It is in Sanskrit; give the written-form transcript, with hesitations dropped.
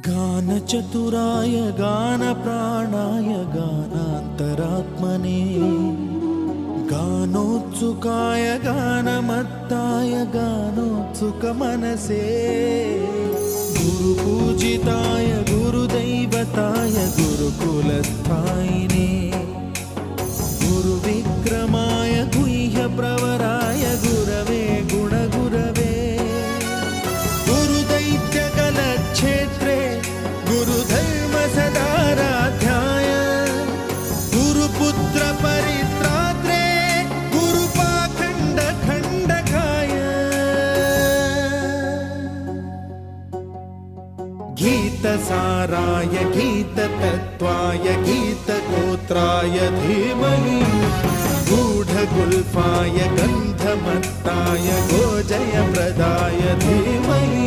गानचतुराय गानप्राणाय गानान्तरात्मने गानोत्सुकाय गानमत्ताय गानोत्सुकमनसे गुरुपूजिताय गुरुदैवताय गुरुकुलस्थायिने गुरुविक्रमाय गुह्यप्रवराय गुरवे गुणगुरवे गुरुदैत्यकलक्षेत्रे गुरुधर्मसदाराध्याय गुरुपुत्रपरित्रात्रे गुरुपाखण्डखण्डकाय गीतसाराय गीततत्त्वाय गीतगोत्राय धीमहि गूढगुल्फाय गन्धमत्ताय गोजयप्रदाय धीमहि